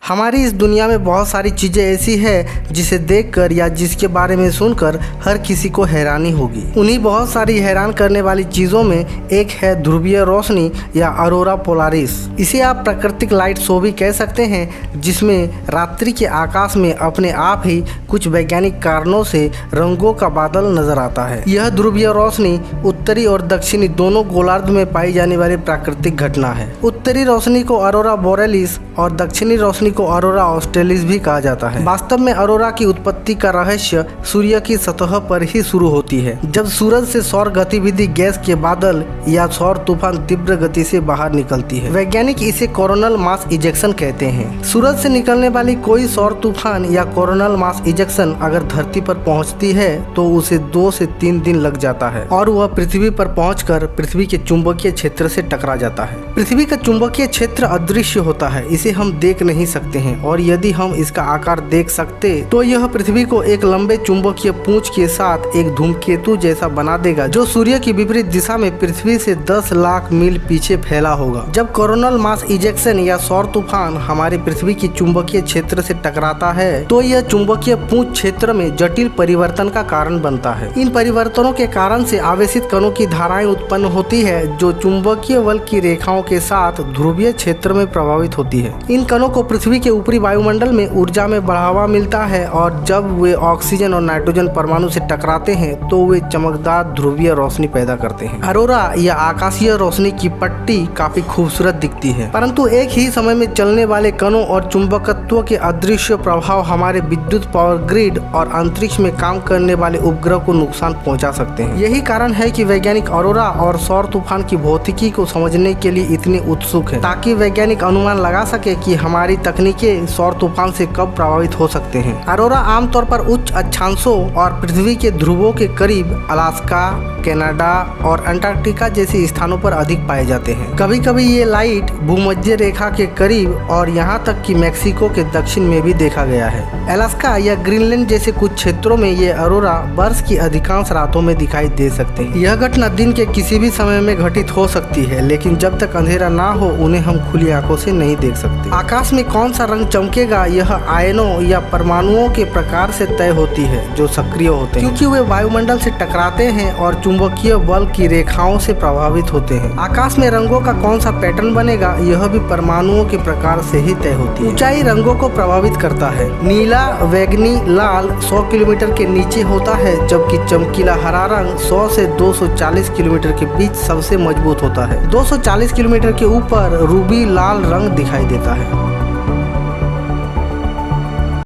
हमारी इस दुनिया में बहुत सारी चीज़ें ऐसी है जिसे देखकर या जिसके बारे में सुनकर हर किसी को हैरानी होगी। उन्हीं बहुत सारी हैरान करने वाली चीज़ों में एक है ध्रुवीय रोशनी या अरोरा पोलारिस। इसे आप प्राकृतिक लाइट शो भी कह सकते हैं, जिसमें रात्रि के आकाश में अपने आप ही कुछ वैज्ञानिक कारणों से रंगों का बादल नजर आता है। यह ध्रुवीय रोशनी उत्तरी और दक्षिणी दोनों गोलार्ध में पाई जाने वाली प्राकृतिक घटना है। उत्तरी रोशनी को अरोरा बोरेलिस और दक्षिणी रोशनी को अरोरा ऑस्ट्रेलिस भी कहा जाता है। वास्तव में अरोरा की उत्पत्ति का रहस्य सूर्य की सतह पर ही शुरू होती है, जब सूरज से सौर गतिविधि गैस के बादल या सौर तूफान तीव्र गति से बाहर निकलती है। वैज्ञानिक इसे कोरोनल मास इजेक्शन कहते हैं। सूरज से निकलने वाली कोई सौर तूफान या कोरोनल मास इजेक्शन अगर धरती पर पहुंचती है तो उसे 2 से 3 दिन लग जाता है और वह पृथ्वी पर पहुंचकर पृथ्वी के चुंबकीय क्षेत्र से टकरा जाता है। पृथ्वी का चुंबकीय क्षेत्र अदृश्य होता है, इसे हम देख नहीं सकते हैं, और यदि हम इसका आकार देख सकते तो यह पृथ्वी को एक लंबे चुंबकीय पूंछ के साथ एक धूमकेतु जैसा बना देगा, जो सूर्य की विपरीत दिशा में पृथ्वी से 10 लाख मील पीछे फैला होगा। जब कोरोनल मास इजेक्शन या सौर तूफान हमारी पृथ्वी की चुंबकीय क्षेत्र से टकराता है तो यह चुंबकीय पूंछ क्षेत्र में जटिल परिवर्तन का कारण बनता है। इन परिवर्तनों के कारण से आवेशित कणों की धाराएं उत्पन्न होती है, जो चुंबकीय बल की रेखाओं के साथ ध्रुवीय क्षेत्र में प्रभावित होती है। इन कणों को पृथ्वी के ऊपरी वायुमंडल में ऊर्जा में बढ़ावा मिलता है, और जब वे ऑक्सीजन और नाइट्रोजन परमाणु से टकराते हैं तो वे चमकदार ध्रुवीय रोशनी पैदा करते हैं। अरोरा या आकाशीय रोशनी की पट्टी काफी खूबसूरत दिखती है, परंतु एक ही समय में चलने वाले कणों और चुंबकत्व के अदृश्य प्रभाव हमारे विद्युत पावर ग्रिड और अंतरिक्ष में काम करने वाले उपग्रह को नुकसान पहुंचा सकते हैं। यही कारण है कि वैज्ञानिक अरोरा और सौर तूफान की भौतिकी को समझने के लिए इतने उत्सुक हैं, ताकि वैज्ञानिक अनुमान लगा सके कि हमारी तकनीकें सौर तूफान से कब प्रभावित हो सकते हैं। अरोरा आमतौर पर उच्च अक्षांशों और पृथ्वी के ध्रुवों के करीब अलास्का, कनाडा और अंटार्कटिका जैसे स्थानों पर अधिक पाए जाते हैं। कभी कभी ये लाइट भूमध्य रेखा के करीब और यहाँ तक कि मैक्सिको के दक्षिण में भी देखा गया है। अलास्का या ग्रीनलैंड जैसे कुछ क्षेत्रों में ये अरोरा वर्ष की अधिकांश रातों में दिखाई दे सकते हैं। यह घटना दिन के किसी भी समय में घटित हो सकती है, लेकिन जब तक अंधेरा ना हो उन्हें हम खुली आंखों से नहीं देख सकते। आकाश में कौन सा रंग चमकेगा यह आयनों या परमाणुओं के प्रकार से तय होती है जो सक्रिय होते हैं, क्योंकि वे वायुमंडल से टकराते हैं और चुंबकीय बल की रेखाओं से प्रभावित होते हैं। आकाश में रंगों का कौन सा पैटर्न बनेगा यह भी परमाणुओं के प्रकार से ही तय होती है। ऊंचाई रंगों को प्रभावित करता है। नीला, बैंगनी, लाल 100 किलोमीटर के नीचे होता है, जबकि चमकीला हरा रंग 100 से 240 किलोमीटर के बीच सबसे मजबूत होता है। 240 किलोमीटर के ऊपर रूबी लाल रंग दिखाई देता है।